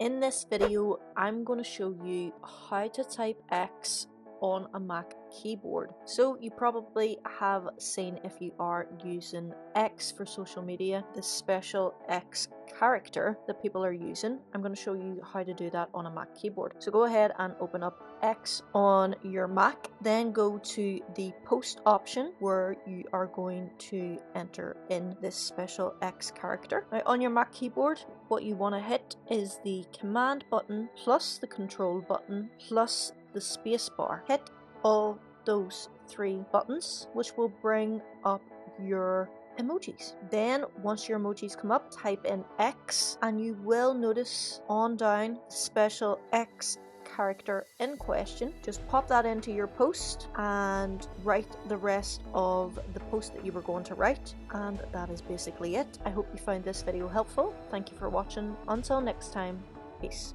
In this video, I'm going to show you how to type X on a Mac keyboard. So you probably have seen, if you are using X for social media, the special X character that people are using. I'm going to show you how to do that on a Mac keyboard. So go ahead and open up X on your Mac, then go to the post option where you are going to enter in this special X character. Now on your Mac keyboard, what you want to hit is the command button plus the control button plus the space bar. Hit all those three buttons, which will bring up your emojis. Then once your emojis come up, type in X and you will notice on down the special X character in question. Just pop that into your post and write the rest of the post that you were going to write, and that is basically it. I hope you found this video helpful. Thank you for watching. Until next time, peace.